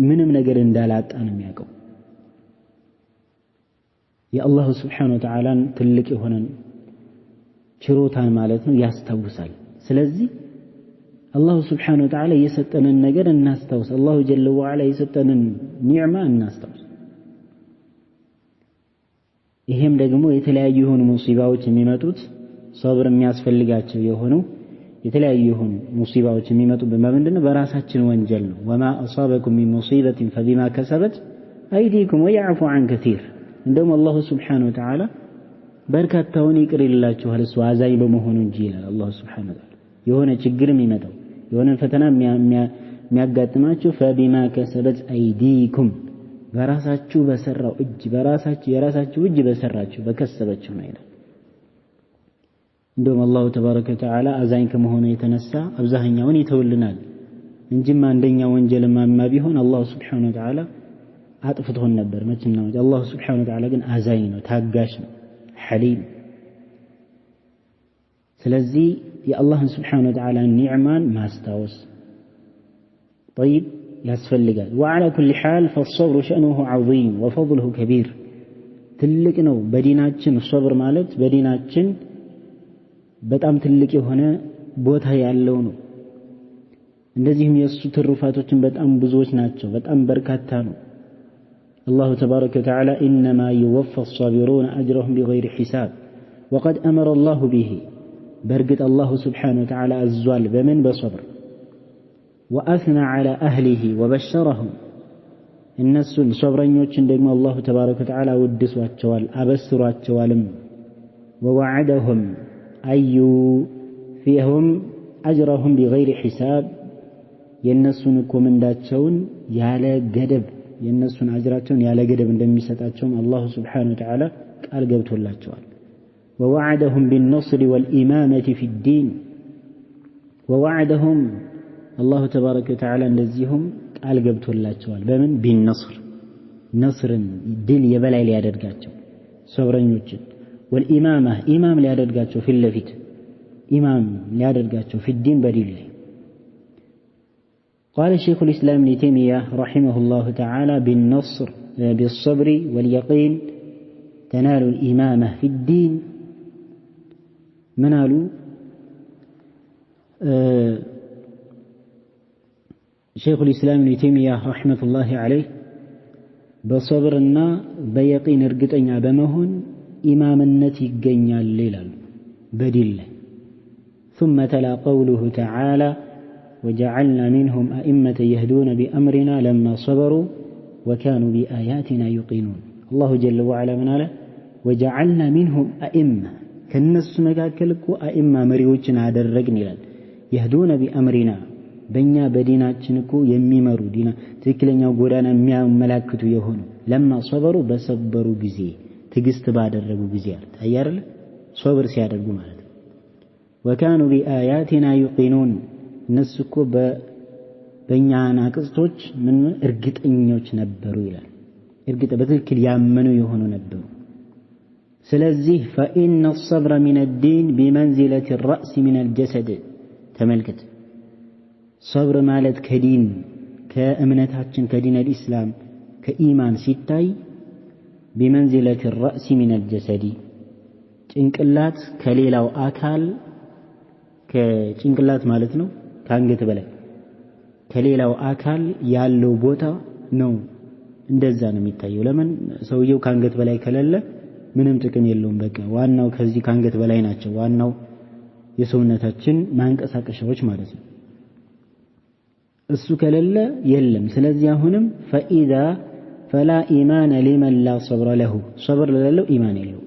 S1: ምንም ነገር እንዳላጣ ነው የሚያውቀው የአላህ Subhanahu Wa Ta'ala ትልቅ የሆነን ችሮታን ማለት ነው ያስታውሳል ስለዚህ አላህ Subhanahu Wa Ta'ala የሰጠንን ነገር እናስታውስ አላህ ጀለ ወዐላ የሰጠንን ኒዕማ እናስታውስ ይሄም ደግሞ የተለያዩ የሆኑ ሙሲባዎች የሚመጡት ሶብር የሚያስፈልጋቸው የሆኑ የተለያዩ የሆኑ ሙሲባዎች የሚመጡት በምንድነው በራሳችን ወንጀል ነው ወማ አሳበኩም ሚን ሙሲበቲን ፈቢማ ከሰበት አይዲኩም ወየዕፉ ዐን ከሲር እንደውም አላህ Subhanahu Wa Ta'ala በርካታውን ይቅር ይላችኋል እሱ አዛኝ በመሆኑ እንጂ ይላል አላህ Subhanahu Wa Ta'ala የሆነ ችግር የሚመጣው የሆነ ፈተና የሚያጋጥማችሁ ፈቢማ ከሰበት አይዲኩም በራሳችሁ በሰራው እጅ የራሳችሁ እጅ በሰራችሁ በከሰበችሁ ነው ይላል እንደውም አላህ ተባረከ ወተዓላ አዛኝ ከመሆኑ የተነሳ አብዛኛውን ይተውልናል እንጂማ አንደኛ ወንጀልማ ቢሆን አላህ Subhanahu Wa Ta'ala አጥፍቶን ነበር መቼም ነው አላህ Subhanahu Wa Ta'ala ግን አዛኝ ነው ታጋሽ ነው ሐሊም ስለዚህ የአላህን Subhanahu Wa Ta'ala ኒዕማን ማስታወስ طيب ያስፈልጋል وعلى كل حال فالصبر شأنه عظيم وفضله كبير ትልቅ ነው በዲናችን ሶብር ማለት በዲናችን በጣም ትልቅ የሆነ ቦታ ያለው ነው እንደዚህም የሱ ትሩፋቶችን በጣም ብዙዎች ናቸው በጣም በርካታ ነው الله تبارك وتعالى إنما يوفى الصابرون أجرهم بغير حساب وقد أمر الله به برقت الله سبحانه وتعالى الزوال بمن بصبر وأثنى على أهله وبشرهم الناس صبرين يوتشن الله تبارك وتعالى ودسوا التوال أبسروا التوالم ووعدهم أي فيهم أجرهم بغير حساب ينسونكم من داتشون يالا قدب ينسون أجراتهم يالا قدب عندما يستاتهم الله سبحانه وتعالى قال قبتوا الله التوال ووعدهم بالنصر والإمامة في الدين ووعدهم الله تبارك وتعالى نزيهم قال قبتوا الله التوال بمن بالنصر نصر الدين يبلع لي أدرقاتهم صبرين يوجد والإمامة إمام ليادرقاتشو في اللفت إمام ليادرقاتشو في الدين بديل قال الشيخ الإسلام ابن تيمية رحمه الله تعالى بالنصر بالصبر واليقين تنال الإمامة في الدين منالوا شيخ الإسلام ابن تيمية رحمة الله عليه بصبرنا بيقين ارقتنا بمهن إمام النتي قنيا الليل بدل ثم تلا قوله تعالى وجعلنا منهم أئمة يهدون بأمرنا لما صبروا وكانوا بآياتنا يقينون الله جل وعلا من على وجعلنا منهم أئمة كالنس مكاكلك أئمة مريوچنا درقن يهدون بأمرنا بنيا بديناتنكو يميمرو دينا تكلنيا غودانا مياو ملاكتو يهونو لما صبروا بصبروا غزي تግስት ባደረጉ ጊዜ ታያርለ ሶብር ሲያደርጉ ማለት وكانوا بآياتنا يقينون እነሱኮ በእኛ አንቀጾች ምን እርግጠኞች ነበሩ ይላል እርግጥ በትክክል ያመኑ የሆኑ ነበሩ ስለዚህ فإن الصبر من الدين بمنزلة الرأس من الجسد ተመልከት صبر ማለት ከዲን ከእምነታችን ከዲን الإسلام ከኢማን ሲታይ بمنزلة الرأس من الجسد ጭንቅላት ከሌላው አካል ከጭንቅላት ማለት ነው ካንገት በላይ ከሌላው አካል ያለው ቦታ ነው እንደዛ ነው የሚታየው ለምን ሰውየው ካንገት በላይ ከሌለ ምንም ጥቅም የለውም በቃ ዋናው ከዚህ ካንገት በላይ ናቸው ዋናው የሰውነታችን ማንቀሳቀሻዎች ማለት ነው እሱ ከሌለ የለም ስለዚህ አሁንም فإذا فلا إيمان لمن لا صبر له صبر له إيمان له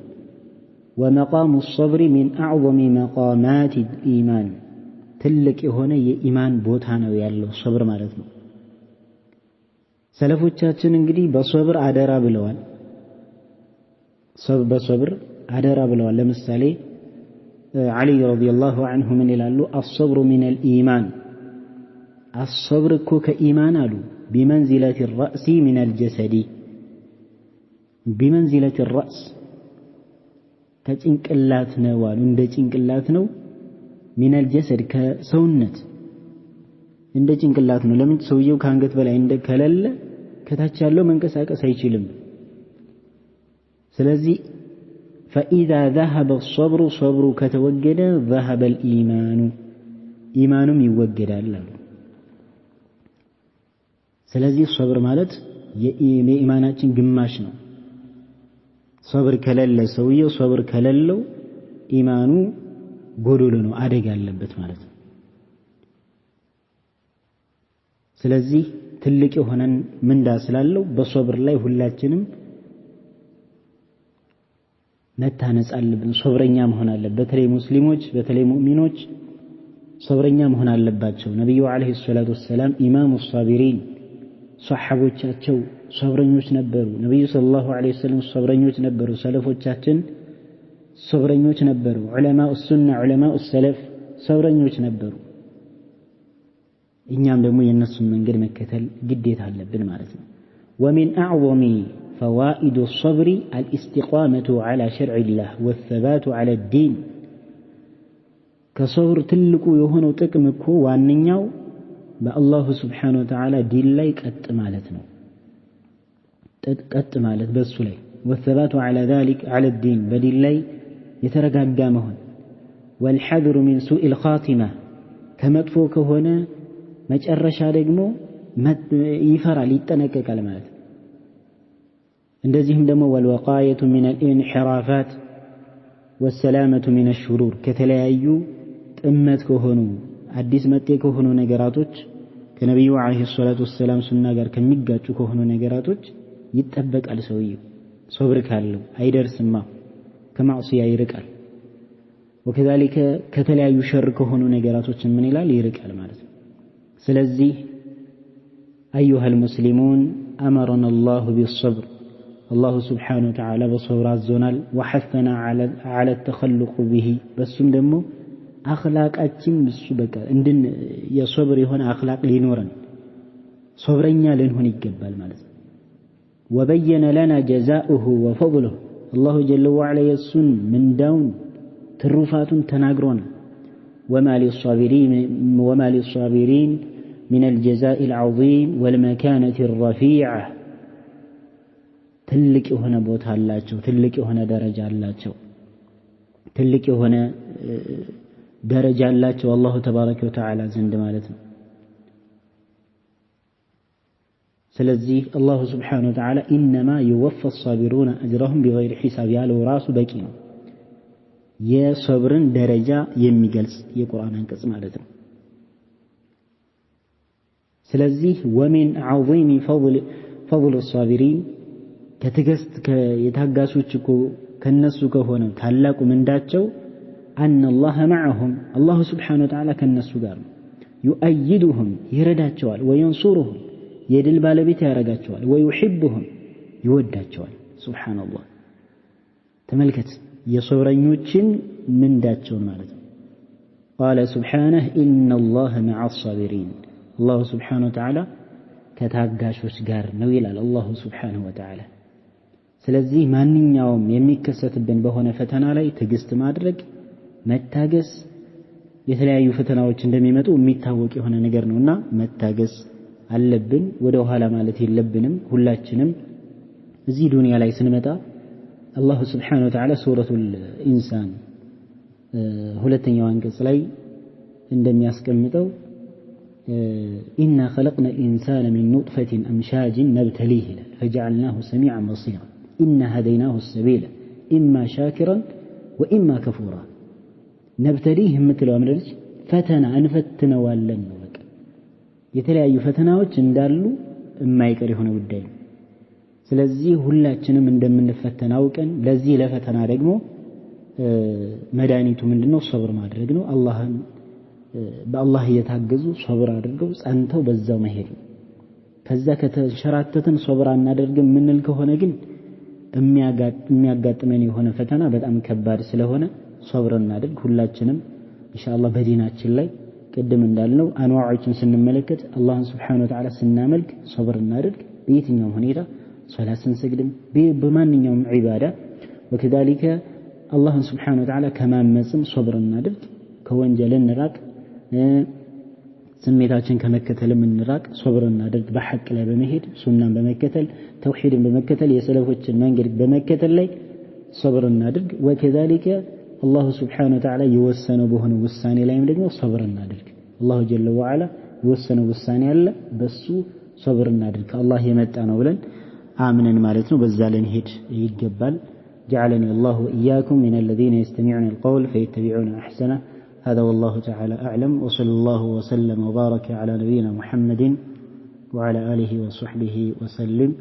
S1: ومقام الصبر من أعظم مقامات الإيمان تلك هنا የኢማን ቦታ ነው ያለው صبر ማለት ነው ሰለፎቻችን እንግዲህ በصبر አደራ ብለዋል በصبر አደራ ብለዋል ለምሳሌ علي رضي الله عنه من ይላሉ الصبر من الإيمان الصبر እኮ ከኢማን አሉ بمنزلة الرأس من الجسد بمنزلة الرأس ከጭንቅላት ነው አሉ እንደ ጭንቅላት ነው من الجسد ከሰውነት እንደ ጭንቅላት ነው ለምን ሰውየው ካንገት በላይ እንደ ከለለ ከታች ያለው መንቀሳቀስ አይችልም ስለዚህ فإذا ذهب الصبر صبر ከተወገደ ذهب الإيمان ኢማኑም ይወገዳል አሉ ስለዚህ صبر ማለት የኢማናችን ግማሽ ነው صبر ከሌለ ሰውየው صبر ከሌለው ኢማኑ ጎዶሎ ነው አደጋ አለበት ማለት ነው ስለዚህ ትልቅ የሆነን ምንዳ ስላለው በሶብር ላይ ሁላችንም መታነጽ አለብን ሶብረኛ መሆን አለበት በተለይ ሙስሊሞች በተለይ ሙእሚኖች ሶብረኛ መሆን አለባቸው ነብዩ አለይሂ ሰላቱ ወሰለም ኢማሙ ሷቢሪን ሷሐቦቻቸው ሶብረኞች ነበሩ ነብዩ ሰለላሁ ዐለይሂ ወሰለም ሶብረኞች ነበሩ ሰለፎቻችን ሶብረኞች ነበሩ ዑለማኡ ሱና ዑለማኡ ሰለፍ ሶብረኞች ነበሩ እኛም ደግሞ የነሱን መንገድ መከተል ግዴታ አለብን ማለት ነው ومن أعظم فوائد الصبر الاستقامة على شرع الله والثبات على الدين كصبر تلقو يهونو ጥቅም እኮ ዋንኛው በአላህ Subhanahu Wa Ta'ala ዲን ላይ ቀጥ ማለት ነው ቀጥ ማለት በሱ ላይ والثبات على ذلك على الدين بدين ላይ የተረጋጋ መሆን والحذر من سوء الخاتمة ከመጥፎ ከሆነ መጨረሻ ደግሞ ይፈራል ይጠነቀቃል ማለት እንደዚህም ደግሞ والوقاية من الانحرافات والسلامة من الشرور ከተለያዩ ጥመት ከሆኑ አዲስ መጤ ከሆኑ ነገራቶች ከነብዩ አለይሂ ሰላቱ ወሰለም ሱና ጋር ከሚጋጩ ከሆኑ ነገራቶች ይጠበቃል ሰውየው ሶብር ካለው አይደርስማ ከማዕሲያ ይርቃል وكذلك ከተለያዩ ሸር ከሆኑ ነገራቶች ምን ይላል ይርቃል ማለት ነው ስለዚህ أيها المسلمون أمرنا الله بالصبر الله سبحانه وتعالى بصبر عزونال وحثنا على التخلق به بسم دمو أخلاقاتين بسو بكا عندن يصبر يهون أخلاق لنورا صبرنا لنهون يقبل مالت وبين لنا جزاؤه وفضله الله جل وعلا يسن من دون ترفات تناقرون وما للصابرين من الجزاء العظيم والمكانة الرفيعة تلك هنا بوتها اللاتشو تلك هنا درجة اللاتشو تلك هنا ደረጃ አላቸው አላሁ ተባረከ ወተዓላ ዘንድ ማለት ነው። ስለዚህ አላሁ ስብሓነሁ ወተዓላ ኢነማ ዩወፋ አሳቢሩነ አጅረሁም ቢገይሪ ሒሳብ ያለው ራሱ በቂ ነው። የሰብርን ደረጃ የሚገልጽ የቁርአን አንቀጽ ማለት ነው። ስለዚህ ወሚን ዐዚሚ ፈضል አሳቢሪን ከትዕግስት የታጋሾች እኮ ከነሱ ከሆነ ታላቁ ምንዳቸው አነ አላህ መዐሁም አላሁ ስብሓነሁ ወተዓላ ከነሱ ጋር ነው። ዩአይዱሁም ይረዳቸዋል፣ ወየንሱሩሁም የድል ባለቤት ያደርጋቸዋል፣ ወዩሒቡሁም ይወዳቸዋል። ሱብሓነላህ ተመልከት የሰብረኞችን ምንዳቸውን ማለት ነው። ቃለ ሱብሓነሁ ኢነላህ መዐ አሳቢሪን አላሁ ስብሓነሁ ወተዓላ ከታጋሾች ጋር ነው ይላል አላሁ ስብሓነሁ ወተዓላ። ስለዚህ ማንኛውም የሚከሰትብን በሆነ ፈተና ላይ ትዕግስት ማድረግ መታገስ፣ የተለያዩ ፈተናዎች እንደሚመጡ የሚታወቅ የሆነ ነገር ነውና መታገስ አለብን። ወደ ኋላ ማለት የለብንም። ሁላችንም እዚህ ዱንያ ላይ ስንመጣ አላሁ ስብሓነሁ ወተዓላ ሱረቱል ኢንሳን ሁለተኛው አንቀጽ ላይ እንደሚያስቀምጠው ኢና ኸለቅና ልኢንሳነ ሚን ኑጥፈትን አምሻጅን ነብተሊህ ይላል ፈጀዐልናሁ ሰሚዐን በሲራ ኢና ሀደይናሁ ሰቢለ ኢማ ሻኪራን ወኢማ ከፉራ። ነብተሊህ የምትለው ምንድነች? ፈተና እንፈትነዋለን ነው። በቃ የተለያዩ ፈተናዎች እንዳሉ የማይቀር የሆነ ጉዳይ ነው። ስለዚህ ሁላችንም እንደምንፈተን አውቀን ለዚህ ለፈተና ደግሞ መድኃኒቱ ምንድነው? ሰብር ማድረግ ነው። በአላህ እየታገዙ ሰብር አድርገው ጸንተው በዛው መሄድ ነው። ከዛ ከተሸራተትን ሰብር አናደርግም ምንል ከሆነ ግን የሚያጋጥመን የሆነ ፈተና በጣም ከባድ ስለሆነ ሰብር እናድርግ። ሁላችንም ኢንሻአላህ በዲናችን ላይ ቅድም እንዳልነው አንዋዖችን ስንመለከት አላህን ሱብሓነሁ ወተዓላ ስናመልክ ሰብር እናድርግ። በየትኛውም ሁኔታ ሶላት ስንሰግድም በማንኛውም ዒባዳ ወከዛሊከ አላህን ሱብሓነሁ ወተዓላ ከማመጽም ሰብር እናድርግ። ከወንጀል እንራቅ፣ ስሜታችን ከመከተልም እንራቅ። ሰብር እናድርግ። በሐቅ ላይ በመሄድ ሱናን በመከተል ተውሂድን በመከተል የሰለፎችን መንገድ በመከተል ላይ ሰብር እናድርግ። ወከዛሊከ አላሁ ስብሓነሁ ወተዓላ የወሰነው በሆነ ውሳኔ ላይም ደግሞ ሰብር እናድርግ። አላሁ ጀለ ወዐላ የወሰነው ውሳኔ አለ፣ በሱ ሰብር እናድርግ። ከአላህ የመጣ ነው ብለን አምነን ማለት ነው። በዛ ልንሄድ ይገባል። جعلني الله وإياكم من الذين يستمعون القول فيتبعون أحسنه. هذا والله تعالى أعلم، وصلى الله وسلم وبارك على نبينا محمد وعلى آله وصحبه وسلم.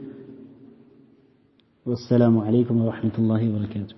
S1: والسلام عليكم ورحمة الله وبركاته.